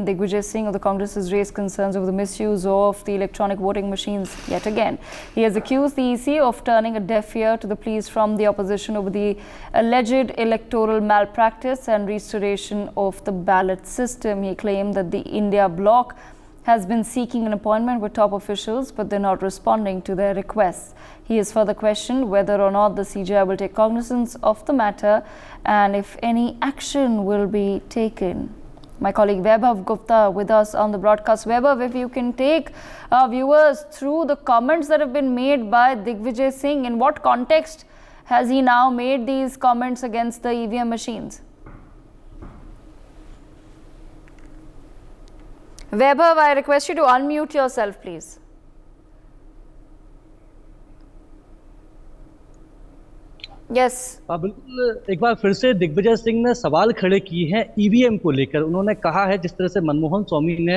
Digvijay Singh of the Congress has raised concerns over the misuse of the electronic voting machines yet again. He has accused the EC of turning a deaf ear to the pleas from the opposition over the alleged electoral malpractice and restoration of the ballot system. He claimed that the India bloc has been seeking an appointment with top officials, but they're not responding to their requests. He has further questioned whether or not the CJI will take cognizance of the matter and if any action will be taken. My colleague Vaibhav Gupta with us on the broadcast. Vaibhav, if you can take our viewers through the comments that have been made by Digvijay Singh. In what context has he now made these comments against the EVM machines? Vaibhav, I request you to unmute yourself, please. Yes. बिल्कुल, एक बार फिर से दिग्विजय सिंह ने सवाल खड़े किए हैं EVM को लेकर। उन्होंने कहा है, जिस तरह से मनमोहन स्वामी ने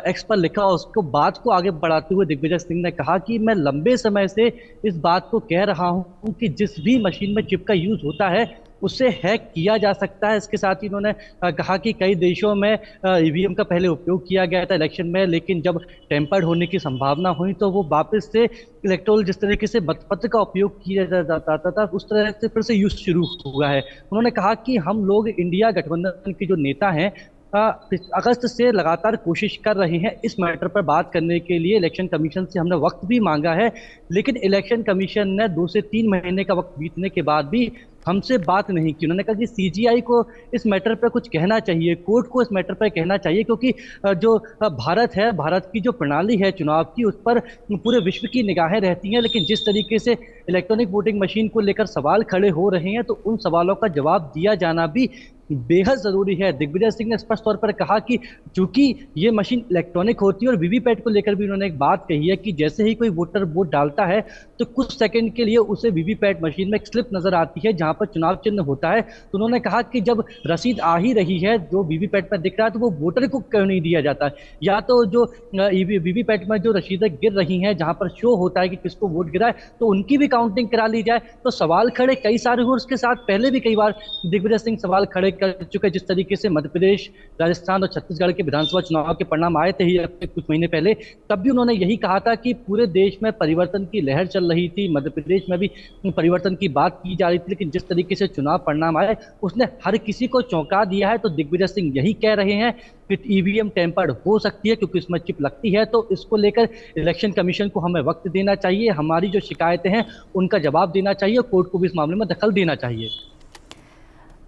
एक्स पर लिखा, उसको बात को आगे बढ़ाते हुए दिग्विजय सिंह ने कहा कि मैं लंबे समय से इस बात को कह रहा हूं कि जिस भी मशीन में चिप का यूज होता है उससे हैक किया जा सकता है। इसके साथ ही उन्होंने कहा कि कई देशों में ईवीएम का पहले उपयोग किया गया था इलेक्शन में, लेकिन जब टेम्पर्ड होने की संभावना हुई तो वो वापस से इलेक्टोरल जिस तरीके से मतपत्र का उपयोग किया जाता था उस तरह से फिर से यूज शुरू हुआ है। उन्होंने कहा कि हम लोग इंडिया गठबंधन के जो नेता हैं अगस्त से लगातार कोशिश कर रहे हैं इस मैटर पर बात करने के लिए। इलेक्शन कमीशन से हमने वक्त भी मांगा है, लेकिन इलेक्शन कमीशन ने 2 से 3 महीने का वक्त बीतने के बाद भी हमसे बात नहीं की। उन्होंने कहा कि सीजीआई को इस मैटर पर कुछ कहना चाहिए, कोर्ट को इस मैटर पर कहना चाहिए, क्योंकि जो भारत है, भारत की जो प्रणाली है चुनाव की, उस पर पूरे विश्व की निगाहें रहती हैं। लेकिन जिस तरीके से इलेक्ट्रॉनिक वोटिंग मशीन को लेकर सवाल खड़े हो रहे हैं तो उन सवालों का जवाब दिया जाना भी बेहद जरूरी है। दिग्विजय सिंह ने स्पष्ट तौर पर कहा कि चूंकि ये मशीन इलेक्ट्रॉनिक होती है, और वीवीपैट को लेकर भी उन्होंने एक बात कही है कि जैसे ही कोई वोटर वोट डालता है तो कुछ सेकंड के लिए उसे वीवीपैट मशीन में एक स्लिप नजर आती है जहां पर चुनाव चिन्ह होता है। तो उन्होंने कहा कि जब रसीद आ ही रही है जो वीवीपैट में दिख रहा है तो वो वोटर को क्यों नहीं दिया जाता है, या तो जो वीवीपैट में जो रसीदें गिर रही हैं जहां पर शो होता है कि किसको वोट गिरा है तो उनकी भी काउंटिंग करा ली जाए। तो सवाल खड़े कई सारे हुए। उसके साथ पहले भी कई बार दिग्विजय सिंह सवाल खड़े कर चुके, जिस तरीके से मध्य प्रदेश, राजस्थान और छत्तीसगढ़ के विधानसभा चुनाव के परिणाम आए थे ही कुछ महीने पहले, तब भी उन्होंने यही कहा था कि पूरे देश में परिवर्तन की लहर चल रही थी, मध्य प्रदेश में भी परिवर्तन की बात की जा रही थी, लेकिन जिस तरीके से चुनाव परिणाम आए उसने हर किसी को चौंका दिया है। तो दिग्विजय सिंह यही कह रहे हैं कि ईवीएम टेम्पर्ड हो सकती है क्योंकि इसमें चिप लगती है, तो इसको लेकर इलेक्शन कमीशन को हमें वक्त देना चाहिए, हमारी जो शिकायतें हैं उनका जवाब देना चाहिए, कोर्ट को भी इस मामले में दखल देना चाहिए।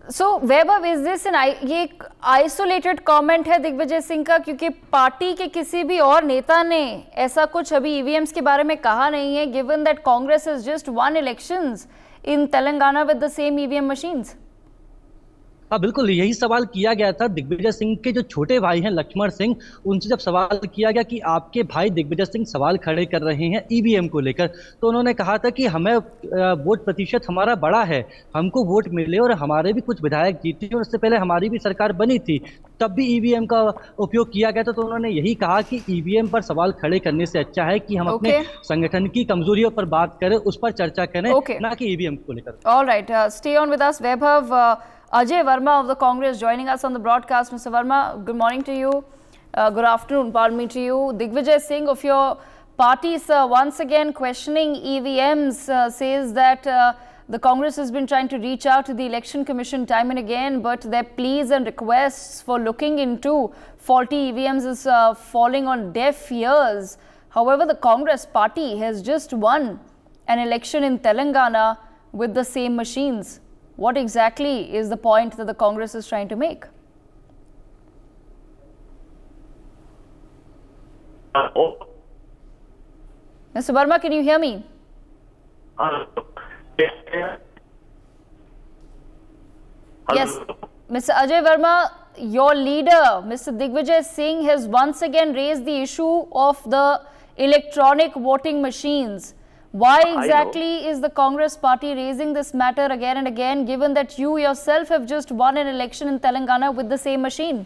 So, Vaibhav, is this ये एक आइसोलेटेड कमेंट है दिग्विजय सिंह का, क्योंकि पार्टी के किसी भी और नेता ने ऐसा कुछ अभी ईवीएम्स के बारे में कहा नहीं है, given that Congress has just one elections in Telangana with the same EVM machines? हाँ बिल्कुल, यही सवाल किया गया था। दिग्विजय सिंह के जो छोटे भाई हैं लक्ष्मण सिंह, उनसे जब सवाल किया गया कि आपके भाई दिग्विजय सिंह सवाल खड़े कर रहे हैं ईवीएम को लेकर, तो उन्होंने कहा था कि हमें वोट प्रतिशत हमारा बड़ा है, हमको वोट मिले और हमारे भी कुछ विधायक जीते और उससे पहले हमारी भी सरकार बनी थी, तब भी ईवीएम का उपयोग किया गया था। तो उन्होंने यही कहा कि ईवीएम पर सवाल खड़े करने से अच्छा है कि हम अपने संगठन की कमजोरियों पर बात करें, उस पर चर्चा करें, ना कि ईवीएम को लेकर। All right, stay on with us Vaibhav. Ajay Verma of the Congress joining us on the broadcast. Mr. Verma, good morning to you. Good afternoon, pardon me, to you. Digvijay Singh of your party, sir, once again questioning EVMs, says that the Congress has been trying to reach out to the Election Commission time and again, but their pleas and requests for looking into faulty EVMs is falling on deaf ears. However, the Congress party has just won an election in Telangana with the same machines. What exactly is the point that the Congress is trying to make? Mr. Verma, can you hear me? Yes. Mr. Ajay Verma, your leader, Mr. Digvijay Singh, has once again raised the issue of the electronic voting machines. Why exactly is the Congress party raising this matter again and again, given that you yourself have just won an election in Telangana with the same machine?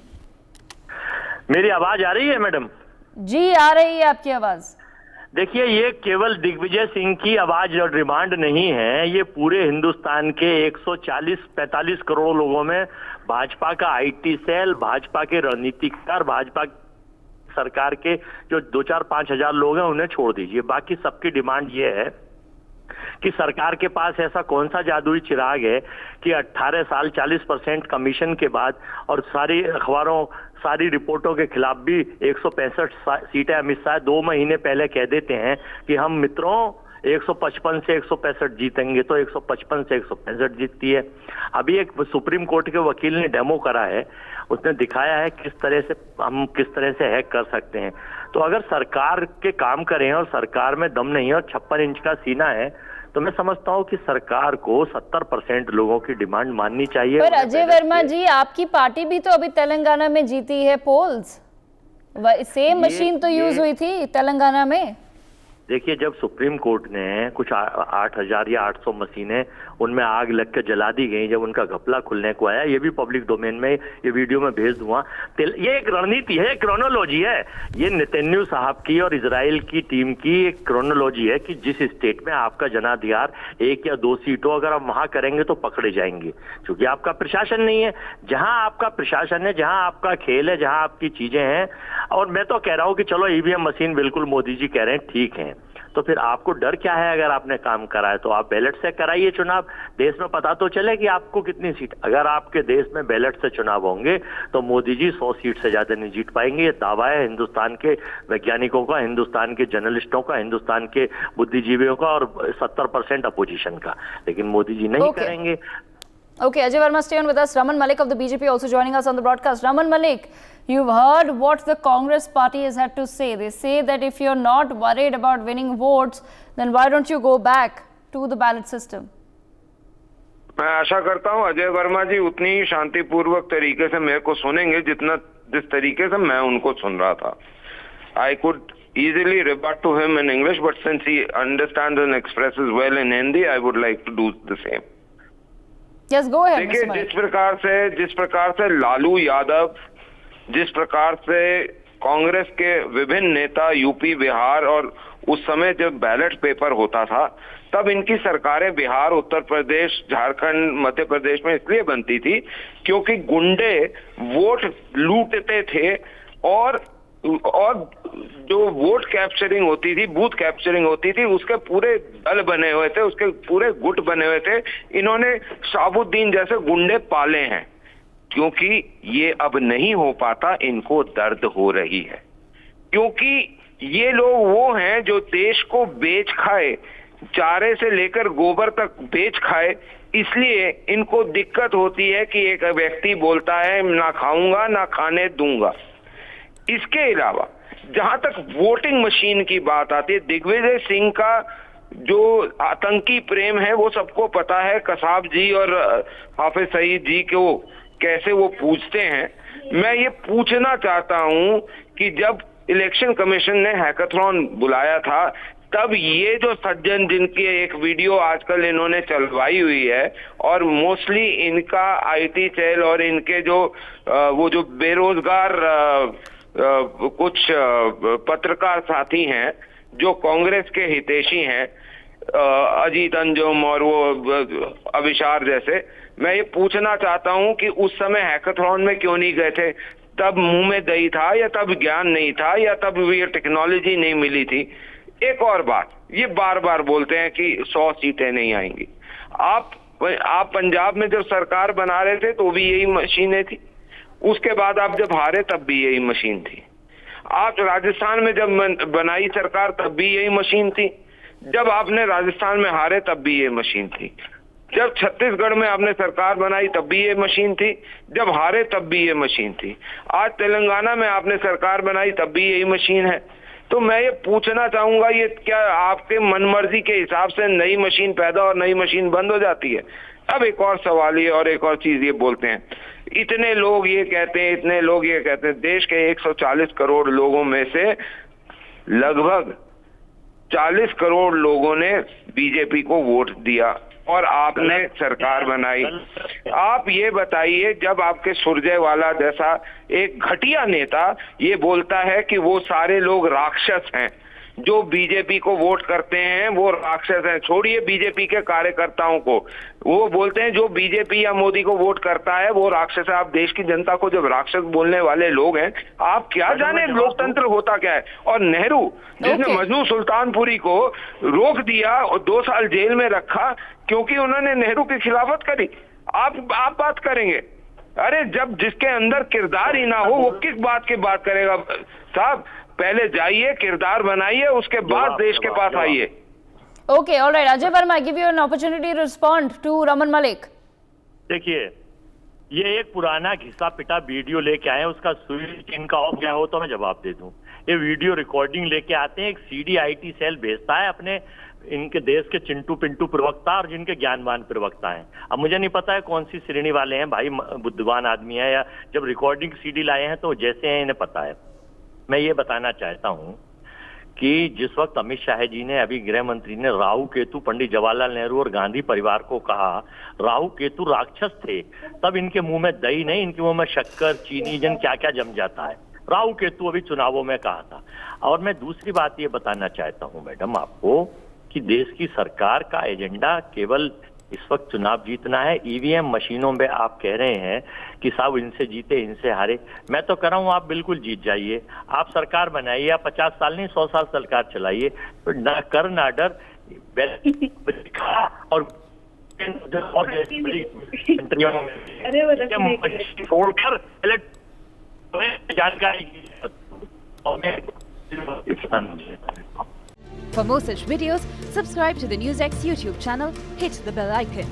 मेरी आवाज आ रही है madam? जी आ रही है आपकी आवाज। देखिए, ये केवल दिग्विजय सिंह की आवाज और डिमांड नहीं है, ये पूरे हिंदुस्तान के 140-45 करोड़ लोगों में भाजपा का आईटी सेल, भाजपा के रणनीतिकार, भाजपा सरकार के जो 2-4-5 हजार लोग हैं उन्हें छोड़ दीजिए, बाकी सबकी डिमांड ये है कि सरकार के पास ऐसा कौन सा जादुई चिराग है कि 18 साल 40% कमीशन के बाद और सारी अखबारों, सारी रिपोर्टों के खिलाफ भी 165 सीटें अमित शाह 2 महीने पहले कह देते हैं कि हम मित्रों 155 से 165 जीतेंगे, तो 155 से 165 जीतती है। अभी एक सुप्रीम कोर्ट के वकील ने डेमो करा है, उसने दिखाया है किस तरह से हैक कर सकते हैं। तो अगर सरकार के काम करें और सरकार में दम नहीं है और 56 इंच का सीना है, तो मैं समझता हूं कि सरकार को 70% लोगों की डिमांड माननी चाहिए। पर अजय वर्मा जी, आपकी पार्टी भी तो अभी तेलंगाना में जीती है पोल्स, सेम मशीन तो यूज हुई थी तेलंगाना में। देखिए, जब सुप्रीम कोर्ट ने कुछ 8,000 या 800 मशीनें उनमें आग लग के जला दी गई, जब उनका घपला खुलने को आया, ये भी पब्लिक डोमेन में, ये वीडियो में भेज दूंगा। ये एक रणनीति है, क्रोनोलॉजी है, ये नेतन्याहू साहब की और इजराइल की टीम की एक क्रोनोलॉजी है कि जिस स्टेट में आपका जनाधिकार 1 या 2 सीटों अगर आप वहां करेंगे तो पकड़े जाएंगे, क्योंकि आपका प्रशासन नहीं है। जहां आपका प्रशासन है, जहां आपका खेल है, जहां आपकी चीजें हैं, और मैं तो कह रहा हूं कि चलो ईवीएम मशीन बिल्कुल मोदी जी कह रहे हैं ठीक है, तो फिर आपको डर क्या है? अगर आपने काम करा है तो आप बैलेट से कराइए चुनाव, देश में पता तो चले कि आपको कितनी सीट। अगर आपके देश में बैलेट से चुनाव होंगे तो मोदी जी 100 सीट से ज्यादा नहीं जीत पाएंगे। ये दावा है हिंदुस्तान के वैज्ञानिकों का, हिंदुस्तान के जर्नलिस्टों का, हिंदुस्तान के बुद्धिजीवियों का और 70% अपोजिशन का, लेकिन मोदी जी नहीं करेंगे। Okay, Ajay Verma, stay on with us. Raman Malik of the BJP also joining us on the broadcast. Raman Malik, you've heard what the Congress party has had to say. They say that if you're not worried about winning votes, then why don't you go back to the ballot system? मैं आशा करता हूं अजय वर्मा जी उतनी ही शांतिपूर्वक तरीके से मेरे को सुनेंगे जिस तरीके से मैं उनको सुन रहा था। I could easily rebut to him in English, but since he understands and expresses well in Hindi, I would like to do the same. Yes, go ahead. देखिए, जिस प्रकार से लालू यादव, जिस प्रकार से कांग्रेस के विभिन्न नेता यूपी, बिहार, और उस समय जब बैलेट पेपर होता था तब इनकी सरकारें बिहार, उत्तर प्रदेश, झारखंड, मध्य प्रदेश में इसलिए बनती थी क्योंकि गुंडे वोट लूटते थे और जो वोट कैप्चरिंग होती थी, बूथ कैप्चरिंग होती थी, उसके पूरे दल बने हुए थे, उसके पूरे गुट बने हुए थे। इन्होंने शाहबुद्दीन जैसे गुंडे पाले हैं। क्योंकि ये अब नहीं हो पाता, इनको दर्द हो रही है, क्योंकि ये लोग वो हैं जो देश को बेच खाए, चारे से लेकर गोबर तक बेच खाए। इसलिए इनको दिक्कत होती है कि एक व्यक्ति बोलता है ना खाऊंगा ना खाने दूंगा। इसके अलावा जहां तक वोटिंग मशीन की बात आती है, दिग्विजय सिंह का जो आतंकी प्रेम है वो सबको पता है। कसाब जी और हाफिज सईद जी को कैसे वो पूछते हैं। मैं ये पूछना चाहता हूं कि जब इलेक्शन कमीशन ने हैकाथॉन बुलाया था तब ये जो सज्जन जिनकी एक वीडियो आजकल इन्होंने चलवाई हुई है और मोस्टली इनका आईटी सेल और इनके जो वो जो बेरोजगार कुछ पत्रकार साथी हैं जो कांग्रेस के हितैषी हैं, अजीत अंजुम और वो अभिशार जैसे, मैं ये पूछना चाहता हूं कि उस समय हैकाथॉन में क्यों नहीं गए थे? तब मुंह में दही था या तब ज्ञान नहीं था या तब ये टेक्नोलॉजी नहीं मिली थी? एक और बात, ये बार बार बोलते हैं कि 100 सीटें नहीं आएंगी। आप पंजाब में जब सरकार बना रहे थे तो भी यही मशीनें थी, उसके बाद आप जब हारे तब भी यही मशीन थी। आप राजस्थान में जब बनाई सरकार तब भी यही मशीन थी, जब आपने राजस्थान में हारे तब भी ये मशीन थी, जब छत्तीसगढ़ में आपने सरकार बनाई तब भी ये मशीन थी, जब हारे तब भी ये मशीन थी, आज तेलंगाना में आपने सरकार बनाई तब भी यही मशीन है। तो मैं ये पूछना चाहूंगा, ये क्या आपके मनमर्जी के हिसाब से नई मशीन पैदा और नई मशीन बंद हो जाती है? अब एक और सवाल ये और एक और चीज ये बोलते हैं, इतने लोग ये कहते हैं, इतने लोग ये कहते हैं, देश के 140 करोड़ लोगों में से लगभग 40 करोड़ लोगों ने बीजेपी को वोट दिया और आपने सरकार बनाई। आप ये बताइए, जब आपके सुरजेवाला जैसा एक घटिया नेता ये बोलता है कि वो सारे लोग राक्षस हैं, जो बीजेपी को वोट करते हैं वो राक्षस हैं। छोड़िए बीजेपी के कार्यकर्ताओं को, वो बोलते हैं जो बीजेपी या मोदी को वोट करता है वो राक्षस है। आप देश की जनता को जब राक्षस बोलने वाले लोग हैं, आप क्या जाने लोकतंत्र होता क्या है। और नेहरू जिसने मजनू सुल्तानपुरी को रोक दिया और 2 साल जेल में रखा क्योंकि उन्होंने नेहरू की खिलाफत करी, आप बात करेंगे? अरे जब जिसके अंदर किरदार ही ना हो वो किस बात की बात करेगा साहब? पहले जाइए, किरदार बनाइए, उसके बाद देश के पास आइए। Okay, all right. Ajay Verma, I give you an opportunity to respond to Raman Malik. देखिए, ये एक पुराना घिसा पिटा वीडियो लेके आए हैं, उसका स्विच इनका ऑफ गया हो तो मैं जवाब दे दूं। ये वीडियो रिकॉर्डिंग लेके आते हैं, एक CDIT सेल भेजता है अपने इनके देश के चिंटू पिंटू प्रवक्ता और जिनके ज्ञानवान प्रवक्ता हैं। अब मुझे नहीं पता है कौन सी श्रेणी वाले हैं भाई, बुद्धिमान आदमी है या जब रिकॉर्डिंग CD लाए हैं तो जैसे हैं इन्हें पता है। मैं ये बताना चाहता हूं कि जिस वक्त अमित शाह जी ने, अभी गृह मंत्री ने राहु केतु पंडित जवाहरलाल नेहरू और गांधी परिवार को कहा राहु केतु राक्षस थे, तब इनके मुंह में दही नहीं, इनके मुंह में शक्कर चीनी जन क्या क्या जम जाता है। राहु केतु अभी चुनावों में कहा था। और मैं दूसरी बात ये बताना चाहता हूं मैडम आपको कि देश की सरकार का एजेंडा केवल इस वक्त चुनाव जीतना है। EVM मशीनों में आप कह रहे हैं कि साहब इनसे जीते इनसे हारे, मैं तो कह रहा हूं आप बिल्कुल जीत जाइए, आप सरकार बनाइए, आप 50 साल नहीं 100 साल सरकार चलाइए, तो ना कर ना डर और छोड़कर जानकारी। For more such videos, subscribe to the NewsX YouTube channel, hit the bell icon.